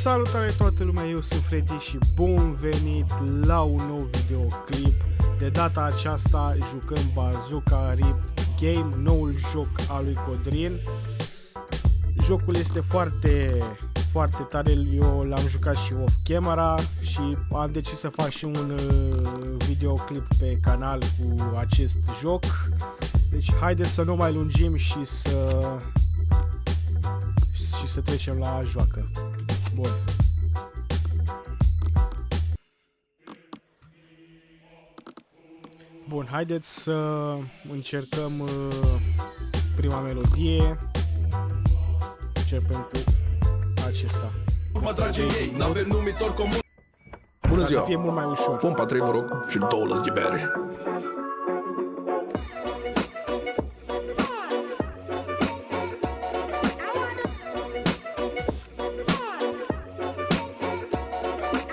Salutare toată lumea, eu sunt Freddy și bun venit la un nou videoclip. De data aceasta jucăm Bazooka Ripped Game, noul joc al lui Codrin. Jocul este foarte tare, eu l-am jucat și off camera și am decis să fac și un videoclip pe canal cu acest joc. Deci haideți să nu mai lungim și să trecem la joacă. Bun. Bun, haideți să încercăm prima melodie. Începem cu acesta. Bună ziua! Să fie mult mai ușor. Pompa 3, mă rog, și 2 lăsghibere.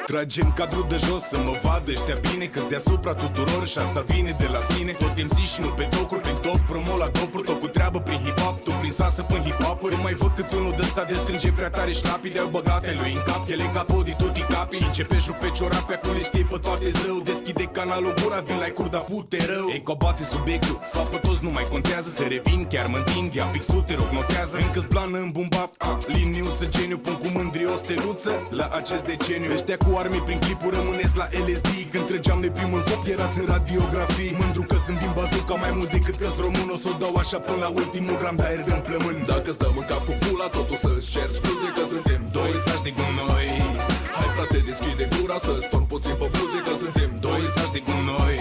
Tragem cadrul de jos să mă vadă ăștia bine, că-s deasupra tuturor și asta vine de la sine. Tot MC și nu pe tocuri, prin tot promo la topuri, tot cu treabă prin hip-hop, tu prin sasă până hip-hopuri. Mai văd cât unul de-ăsta de strânge prea tare șlapii, de-au băgate lui în cap, ele ca podi tuti capi. Și începești rupe ciorape, acolo știi pe toate zău. Deschide canalul gura, vin la curda pute rău. Ei cobate subiectul, sau pe toți nu mai contează. Se revin, chiar mă întind, ia pixul, te rog notează. Încă-s blană în bumbap, liniuță, geniu, pun cu mândri o steluță. La acest deceniu, ăștia cu armii prin clipuri rămâneți la LSD. Când trăgeam de primul foc, erați în radiografii. Mândru că sunt din Bazooka mai mult decât că-s român. O să o dau așa până la ultimul gram de aer de-mi plămâni. Dacă stăm în cap cu pula, totul să-ți cer scuze că suntem doi saci de gunoi. Hai frate, deschide gura să-ți torn puțin pe buze că suntem doi saci de gunoi.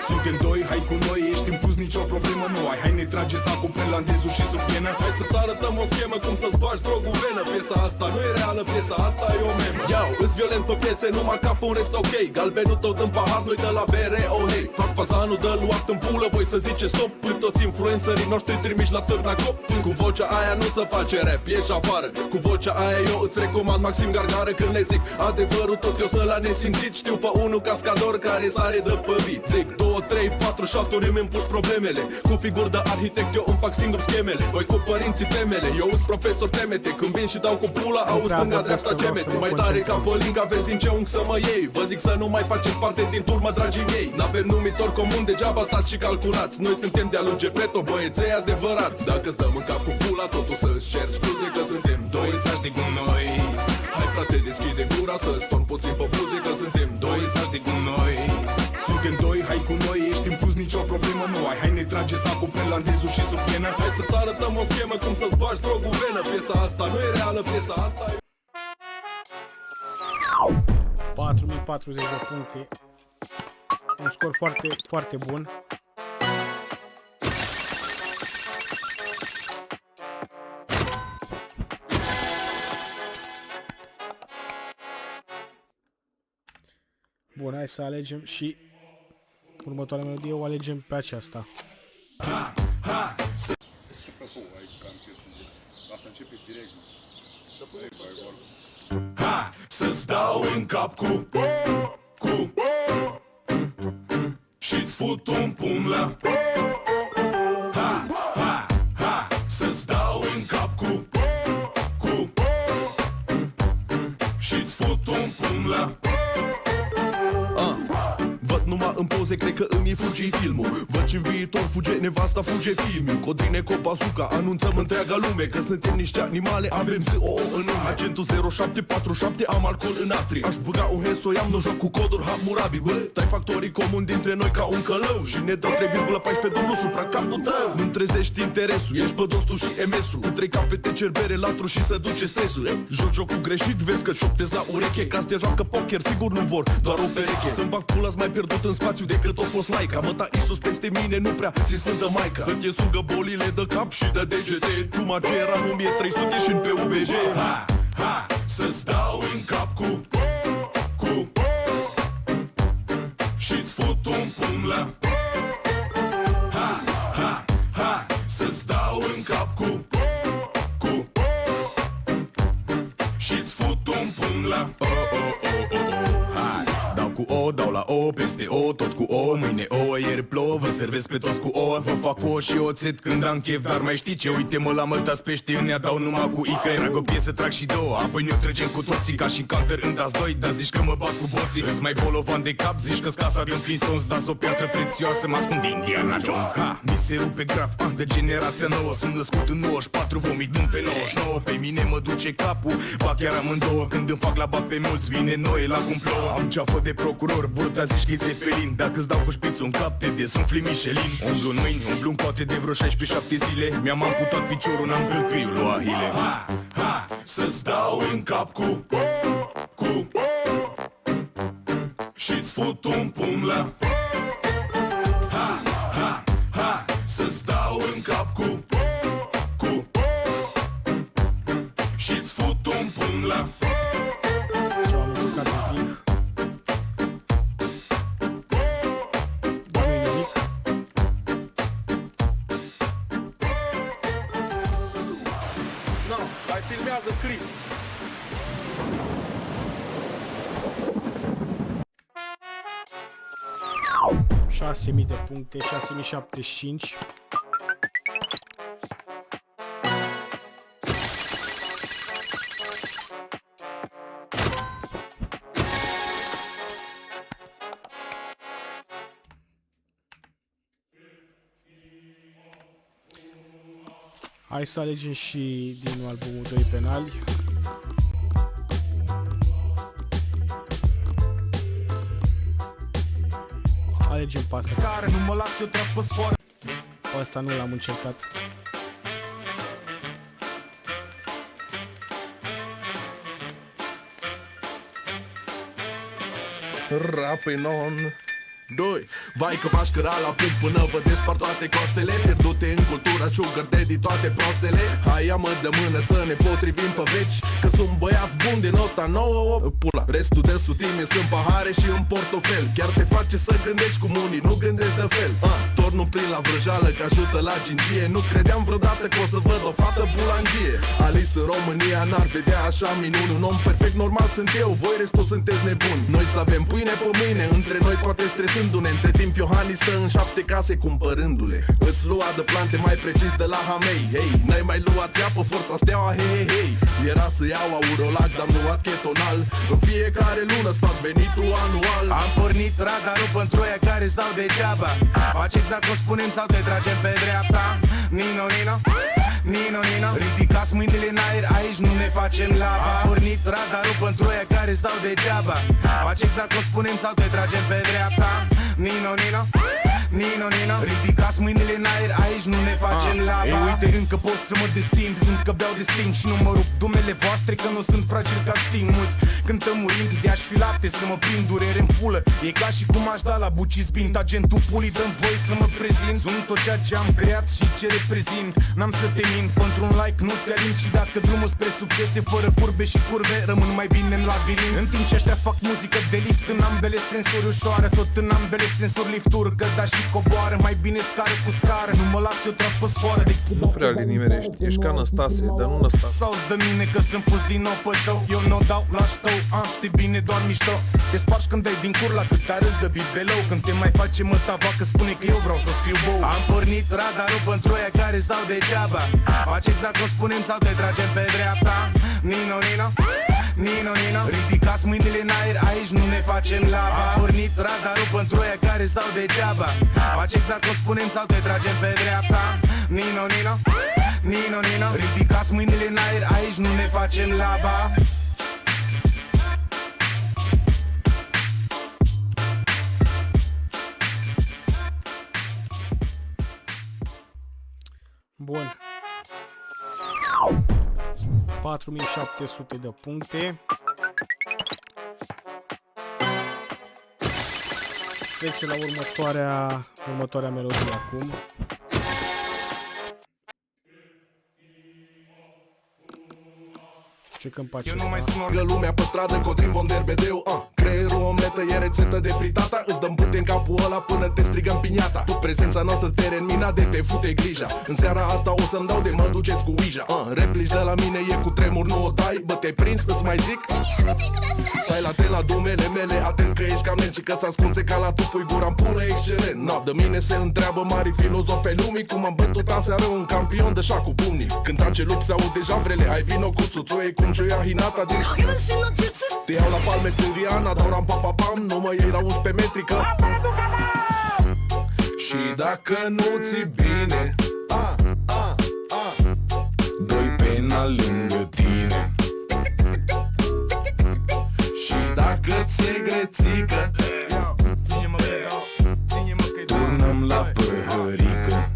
Suntem doi, hai cu noi, ești impus, nicio problemă nu ai. Hai ne trage sacul, finlandezul și sub pienă. Hai să-ți arătăm o schemă cum să-ți bagi drogul venă. Piesa asta nu e reală, piesa asta e o memă. Iau, îs violent pe piese, numai cap un rest ok. Galbenul tot în pahar, nu-i de la bere, oh hey. Fac fazanul de luat în pulă, voi să zice stop. Până toți influencerii noștri trimiși la târna cop. Cu vocea aia nu se face rap, ieși afară. Cu vocea aia eu îți recomand Maxim Gargară. Când le zic adevărul tot eu să l-a nesimțit. Știu pe unul cascador care sare de pe beat. Zic 2, 3, 4 shoturi îmi împuși problemele. Cu figuri de arhitect eu îmi fac singur schemele. Voi cu părinții temele, eu îs profesor temete. Când vin și dau cu pula, auzi stânga dreapta gemete. Mai tare ca pe linga, vezi din ce unghi să mă iei. Vă zic să nu mai faceți parte din turmă, dragii mei. N-avem numitor comun, degeaba stați și calculați. Noi suntem de-a lui Gepetto, băieței adevărați. Dacă stăm în cap cu pula, totul să-ți cer scuze că suntem doi saci de gunoi. Hai frate, deschide gura să-ți torn puțin pe buze că suntem doi saci de gunoi. Suntem doi, hai cu noi, ești impus, nicio problemă nu ai. Hai ne trage sacul, finlandezul și sub pienă. Hai să-ți arătăm o schemă cum să-ți bagi drogul venă. Piesa asta nu e reală, piesa asta e... 4040 de puncte. Un scor foarte bun. Bun, hai să alegem și următoarea melodie, o alegem pe aceasta. Să-ți dau în cap cu și-ți fut un pumn la să-ți dau în cap cu și-ți fut un pumn la Numai în poze, cred că îmi fugi filmul. Văd ce-n viitor fuge nevasta, fuge filmul. Codrine cu Bazooka, anunțăm întreaga lume că suntem niște animale, avem ZOO în nume. Agentul 0747, am alcool în atri. Aș băga un head, so nu joc cu coduri Hammurabi, bă. Tai factorii comuni dintre noi ca un călău și ne dă 3,14 dublu supra capul tău. Nu-mi trezești interesul, ești pe dostul și MS-ul. Cu 3 capete cerbere, latru și să duce stresul. Joc jocul greșit, vezi că șoptezi la ureche. Ca să te joacă poker, sigur nu vor, doar o pereche. Să-mi bag pula, mai pierdut în spațiu decât o fost laica. Măta Iisus peste mine, nu prea ți sfântă maica. Să te sugă bolile de cap și de degete. Ciuma ce era în 1300 și pe UBG. Să-ți dau în cap cu și-ți fut un pumn la să-ți dau în cap cu și-ți fut un pumn la cu O, dau la O, peste O, tot cu O. Mâine ouă, ieri plouă, vă servesc pe toți cu ouă. Vă fac ouă și oțet când am chef, dar mai știi ce? Uite-mă la măltați pește, în ea dau numai cu icre. Trag o piesă, trag și două, apoi ne-o trăgem cu toții. Ca și Counter în dați doi, dar zici că mă bat cu boții. Îți mai bolovan de cap, zici că-s casa din Flintstones. Dați o piatră prețioasă, mă ascund din Indiana Jones. Ha, mi se rupe graf, de generația nouă. Sunt născut în 94, vomitând pe 99. Pe mine mă duce capul, ba chiar amândouă. Când îmi fac la bat pe mulți, vine noi la cum plouă. Am ceafă de procuror, burta zici că-i Zeppelin. Dacă-ți dau cu șpițul în cap, te desumfli Michelin. Umblu în mâini, umblu în poate de vreo 16-7 zile. Mi-am amputat piciorul, n-am călcâiul lui Ahile. Ha, ha, să-ți dau în cap cu și-ți fut un pumn la. Ha, ha, ha, să-ți dau în cap cu și-ți fut un pumn la. Mai filmează clip. $6.000 de puncte, 6.075. Hai să alegem și din nou albumul 2 penali. Alegem pe asta. Care nu mă las eu tras pe sfoară. Pe asta nu l-am încercat. Rapping on 2. Vai că m-aș căra la punct până vă despart toate costele. Pierdute în cultura sugar daddy toate prostele. Hai ia-mă de mână să ne potrivim pe veci, că sunt băiat bun de nota 9. Pula, restul de sutime sunt pahare și în portofel. Chiar te face să gândești cum unii nu gândesc de fel. Tornul plin la vrăjală că ajută la gingie. Nu credeam vreodată că o să văd o fată bulangie. Alice în România n-ar vedea așa minuni. Un om perfect normal sunt eu, voi restul sunteți nebuni. Noi să avem pâine pe mâine, între noi poate stresându-ne. Între timp Iohannis stă în 7 case cumpărându-le. Îți lua de plante mai precis de la Hamei. Hei, n-ai mai luat ea pe forța steaua, hei, hei, hei. Era să iau aurolac, dar am luat ketonal. În fiecare lună fac venitul anual. Am pornit radarul pentru aia care-ți dau degeaba. Faci exact cum spunem sau te tragem pe dreapta. Nino, Nino, Nino, Nino. Ridicați mâinile în aer, aici nu ne facem lava. Am pornit radarul pentru aia care-ți dau degeaba. Faci exact cum spunem sau te tragem pe dreapta. Nino, Nino, Nino, Nino. Ridicați mâinile în aer, aici nu ne facem lava. Ei, uite, încă pot să mă destind, încă beau de sting și nu mă rup dumele voastre, că nu sunt fragil ca sting. Mulți cântă murind, de-aș fi lapte să mă prind durere în pulă. E ca și cum aș da la bucis bint. Agentul pulii, dă-mi voie să mă prezint. Sunt tot ceea ce am creat și ce reprezint. N-am să te mint, pentru un like nu te alint. Și dacă drumul spre succes e fără curbe și curve, rămân mai bine în labirint. În timp ce ăștia fac muzică de lift în ambele sensuri, ușoară tot în ambele sensuri. Lift urcă, dar și coboară, mai bine scară cu scară. Nu mă las eu tras pe sfoară de... Nu prea linimerești, ești ca Năstase, dar nu Năstase. Sau-ți dă mine că sunt pus din nou pe show. Eu n-o dau la ștou, știi bine, doar mișto. Te spargi când dai din cur la cât arăți de bit below. Când te mai face mătava că spune că eu vreau să-ți fiu bou. Am pornit radarul pentru aia care-ți dau degeaba. Faci exact cum spunem sau te tragem pe dreapta. Nino, Nino, Nino, Nino. Ridicați mâinile în aer, aici nu ne facem lava. Am pornit radarul pentru aia care-ți dau degeaba. Faci exact cum spunem sau te tragem pe dreapta. Nino, Nino, Nino, Nino. Ridicați mâinile în aer, aici nu ne facem lava. Bun. 4700 de puncte. Trece la următoarea melodie acum. Ce câmp face Eu nu mai ăsta? snor. Lumea pe stradă, Codrin von der Bedeu, creierul omletă e rețetă de fritata. Îți dăm bute în capul ăla până te strigăm piniata. Tu prezența noastră teren minat de te fute grija. În seara asta o să-mi dau de mă duceți cu Ouija. Replici de la mine e cu tremur, nu o dai. Bă, te-ai prins, îți mai zic? Stai la tel la dumele mele, atent că ești cam lent și că-ți ascunse ca la tupui gura în pulă excelent. No, de mine se întreabă mari filozofi ai lumii cum am bătut aseară un campion de șah cu pumnii. Când tace lup se aud deja vrele, hai vino cu suțoie cum joia Hinata din... Te iau la palme stânriana, dau ram pam, nu mă iei la 11 metri că... Și dacă nu ți bine, Doi penal lângă tine. și dacă ți-e grețică, Turnăm la păhărică.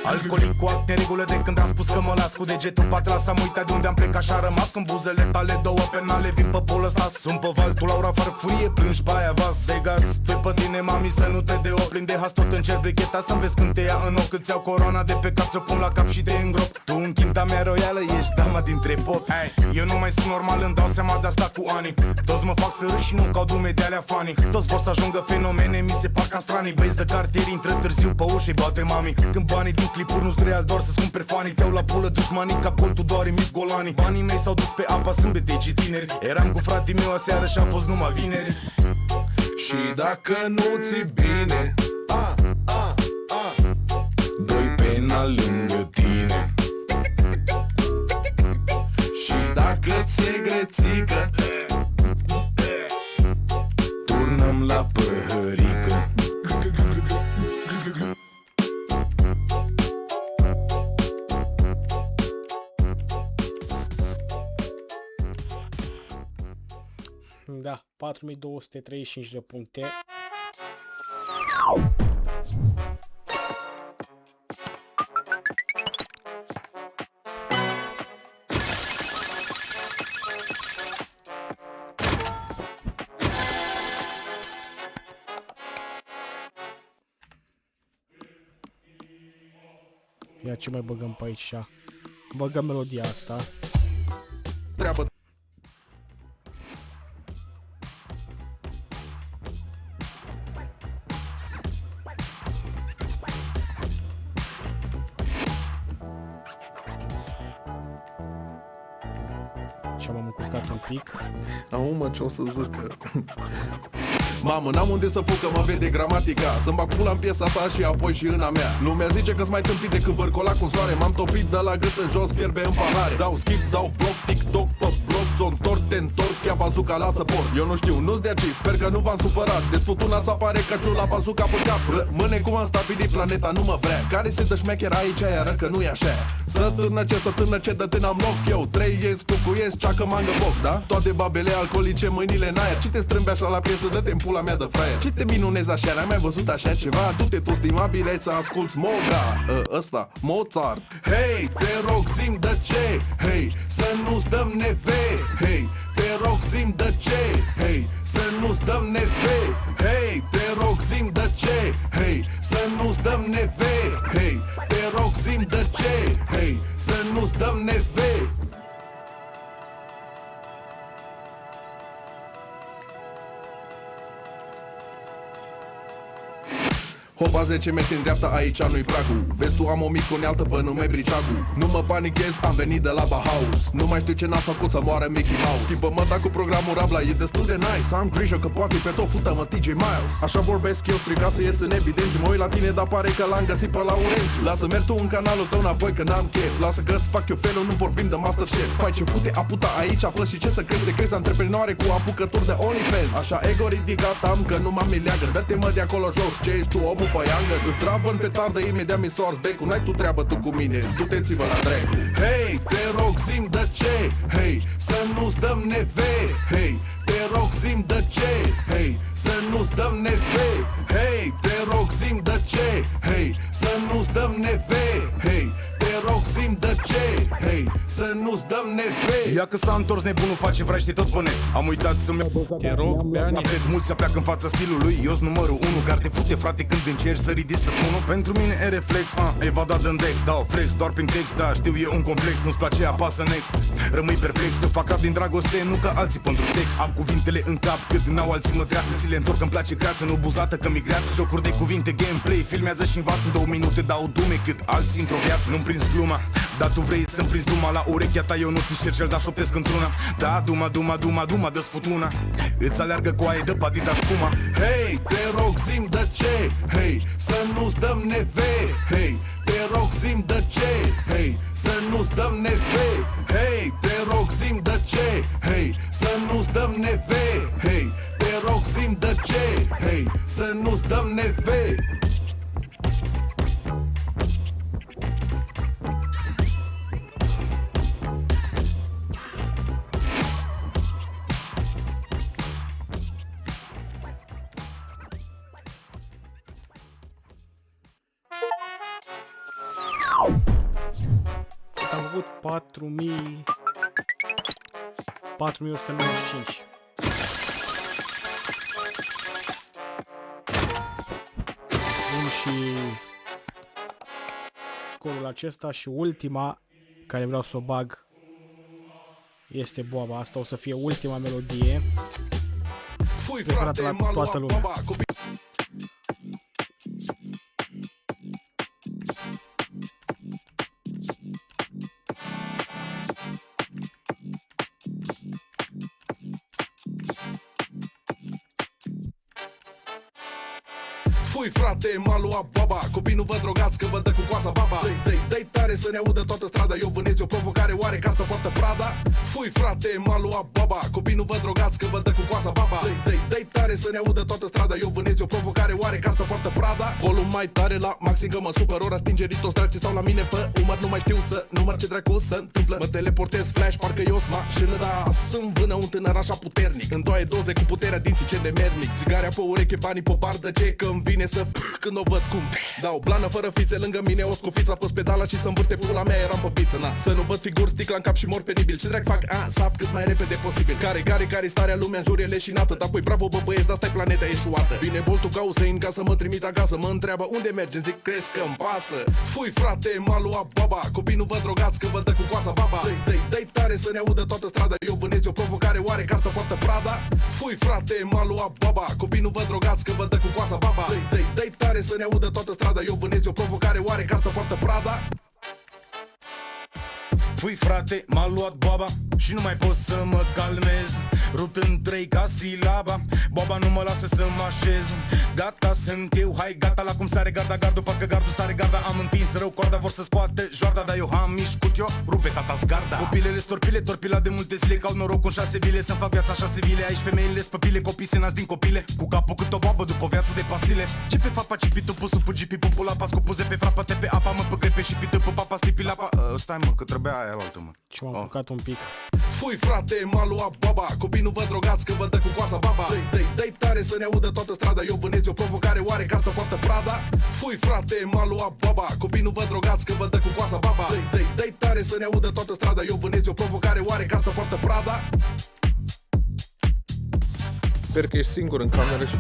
Alcoolic cu acte în regulă de când am spus că mă las cu degetul în patra. S-am uitat de unde am plecat și a rămas în buzele tale două penale. Vin pe bolă ăsta, sunt pe val, tu Laura farfurie, plângi pe aia vas de gaz. Doi pe tine, mami, să nu te deo, plin de has, tot încerc brigheta să-mi vezi când te ia în ochi. Îți iau coroana de pe cap, ți-o pun la cap și te îngrop. Tu în chinta mea royală, ești dama dintre pop. Eu nu mai sunt normal, îmi dau seama de asta cu ani. Toți mă fac să râd și nu caut dume de alea fani. Toți vor să ajungă fenomene, mi se par ca stranii. Băieți de cartier intră târziu pe ușă, bate mami. Când banii din clipuri nu-s real, doar să-ți cumperi fanii. Te-au la pulă dușmanii, ca coltul doar mis golanii. Banii mei s-au dus pe apa sâmbetei și tineri. Eram cu fratele meu aseară și a fost numai vineri. și dacă nu ți bine, Doi penal lângă tine. și dacă ți-e grețică, Turnăm la păhărică. Da, 4235 de puncte. Ia ce mai băgăm pe aici? Băgăm melodia asta. treabă. Și m-am încurcat un pic. Mă, ce o să zică? Mamă, n-am unde să fug că mă vede gramatica. Să-mi bag pula în piesa ta și apoi și în a mea. Lumea zice că-s mai tâmpit decât vârcola cu soare. M-am topit de la gât în jos, fierbe în pahare. Dau skip, dau bloc, TikTok pe blog, ți-o te întorc, ia bazuca la săport. Eu nu știu, nu-ți de aici, sper că nu v-am supărat. Desfutunați apare căciul la bazuca pe cap. Rămâne cum am stabilit, planeta nu mă vrea. Care se dă șmecher aici, iară că nu e așa. Să târnă ce dă-te n-am loc. Eu trăiesc, cucuiesc, ceacă mangă boc, da? Toate babele alcoolice, mâinile în aer. Ce te strâmbi așa la piesă, dă-te în pula mea de fraier. Ce te minunezi așa, n-ai mai văzut așa ceva? Du-te tu, stimabile, să asculți Moga, ăsta, Mozart. Hei, te rog, zi-mi de ce? Hei, să nu-ți dăm neve. Hei, te rog, zi-mi de ce? Hei, să nu-ți dăm neve. Hei, te rog, zi-mi de ce? Hei, să nu-ți dăm neve. Hei, te rog, zi-mi de ce? Hei, să nu-ți dăm neve. Hopa 10 metri în dreapta, aici nu-i pragul. Vezi tu, am o mică unealtă pe nume Briceagu. Nu mă panichez, am venit de la Bauhaus. Nu mai știu ce n-am făcut să moară Mickey Mouse. Schimbă-mă, dar cu programul Rabla e destul de nice. Am grijă că poate pe tot fută-mă TJ Miles. Așa vorbesc eu, striga să ies în evidență. Mă uit la tine, dar pare că l-am găsit pe Laurențiu. Lasă merg tu în canalul tău înapoi că n-am chef. Lasă că-ți fac eu felul, nu vorbim de Masterchef. Fai ce pute, aputa aici, află și ce să crezi. Te crezi antreprenoare cu apucături de OnlyFans. Așa ego ridicat am că nu m-am mileagă. Dă-te mă de acolo jos, ce ești tu, omul pe iangă. Îți travă în petardă, imediat mi sorți becul. N-ai tu treabă tu cu mine, du-te-ți-vă la dracu. Hei, te rog, zi-mi de ce? Hei, să nu-ți dăm neve. Hei, te rog, zi-mi de ce? Hei, să nu-ți dăm neve. Hei, te rog, zi-mi de ce? Hei, să nu-ți dăm neve. Hei, te rog, zi-mi de ce? Hei, să nu-ți dăm neve. Ia că s-a întors nebunul, face vraște tot pe net. Am uitat să-mi iau Te rog, pe ani. mulți se pleacă în fața stilului. Eu-s numărul 1, gar te fute frate când încerci să ridici să punul. Pentru mine e reflex, evadat în dex. Dau flex doar prin text, da, știu e un complex. Nu-ți place, apasă next. Rămâi perplex, să fac rap din dragoste, nu ca alții pentru sex. Am cuvintele în cap, cât n-au alții mă treață. Ți le întorc, îmi place creață, nu buzată că migreață. Jocuri de cuvinte, gameplay, filmează și învață. În 2 minute dau dume cât alții într-o viață. Nu-mi prins gluma, dar tu vrei să-mi prinzi duma. La urechea ta eu nu ți șerg cel, dar șoptesc într-una. Da, duma, dă-ți futuna. Îți aleargă coaie de padita șpuma. Hei, te rog zi-mi de ce, hei, să nu-ți dăm nevei. Hei, te rog zi-mi de ce, hei, să nu-ți dăm nevei. Hei, te rog zi-mi de ce, hei, să nu-ți dăm nevei. Hei, te rog zi-mi de ce, hei, să nu-ți dăm nevei. Am avut 4195. Bun, și scorul acesta și ultima care vreau să o bag este Boaba. Asta o să fie ultima melodie preferată la toată lumea. Fui frate, m-a luat baba. Copii nu vă drogați că vă dă cu coasa baba. Dă-i tare să ne audă toată strada. Eu vânezi o provocare, oare că asta poartă Prada? Fui frate, m-a luat baba. Copii nu vă drogați că vă dă cu coasa baba. Dă-i tare să ne audă toată strada. Eu vânezi o provocare, oare că asta poartă Prada? Volum mai tare la maxim că mă supăr. Ora stingerii toți draci stau la mine pe umăr. Nu mai știu să număr ce dracu se întâmplă. Mă teleportez flash, parcă eu sunt mașină. Da, sunt vână un tânăr așa puternic. Îndoaie doze cu puterea dinții ce de mernic. Țigarea pe ureche, banii pe bardă. Ce că-mi vine să când o văd cum dau blană fără fițe lângă mine. O scofiță, apăs pedala și să învârte pula mea. Eram pe piță, na. Să nu văd figuri, sticla în cap și mor penibil. Ce drag fac? Sap cât mai repede posibil. Care starea lumea în jur e leșinată. Dar păi bravo bă băieți, dar stai planeta eșuată. Vine boltul ca Usain ca să mă trimit acasă. Mă întreabă unde mergem, zic crezi că-mi pasă. Fui frate, m-a luat baba. Copii nu vă drogați că vă dă cu coasa baba. Dă-i tare să ne audă toată strada. Eu vânezi o provocare, oare că asta poartă Prada? Fui frate, m-a luat baba. Copii nu vă drogați că vă dă cu coasa baba. Dă-i tare să ne audă toată strada. Eu vânezi o provocare, oare că asta poartă Prada? Fui frate, m-a luat baba și nu mai pot să mă calmez. Rupt în 3 ca silaba. Baba nu mă lasă să mă așez. Gata sunt eu, hai gata la cum sare garda. Gardul parcă gardul sare garda. Am întins rău corda, vor să scoate joarda. Dar eu am mișcut eu, rupe tata-s garda. Copilele storpile, torpila de multe zile. Că au noroc cu 6 bile, să-mi fac viața 6 vile. Aici femeile spăpile, copii se nasc din copile. Cu capul cât o babă după o viață de pastile. Ce pe fapa, cipi tu pusul pe gipi, pumpul la pas. Cu puze pe frapa, te pe apa, mă pe grepe și pită pe papa, stipi la pa. Stai mă, că trebuia aia la altă mă. Și m-am culcat un pic. Fui frate, m-a luat baba. Copii nu vă drogați că vă dă cu coasa baba. Dă-i tare să ne audă toată strada. Eu vânezi o provocare, oare că asta poartă Prada? Fui frate, m-a luat baba. Copii nu vă drogați că vă dă cu coasa baba. Dă-i tare să ne audă toată strada. Eu vânezi o provocare, oare că asta poartă Prada? Sper că ești singur în cameră și...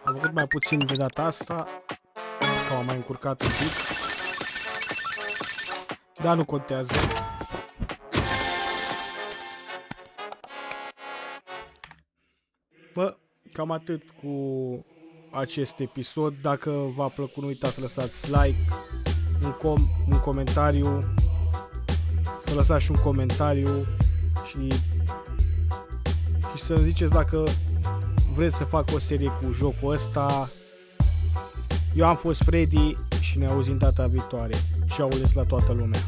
Am făcut mai puțin de data asta, că am mai încurcat un pic, dar nu contează. Bă, cam atât cu acest episod. Dacă v-a plăcut, nu uitați să lăsați like, un comentariu, să lăsați și un comentariu și să ziceți dacă vreți să fac o serie cu jocul ăsta. Eu am fost Freddy și ne auzim data viitoare. Și audeți la toată lumea.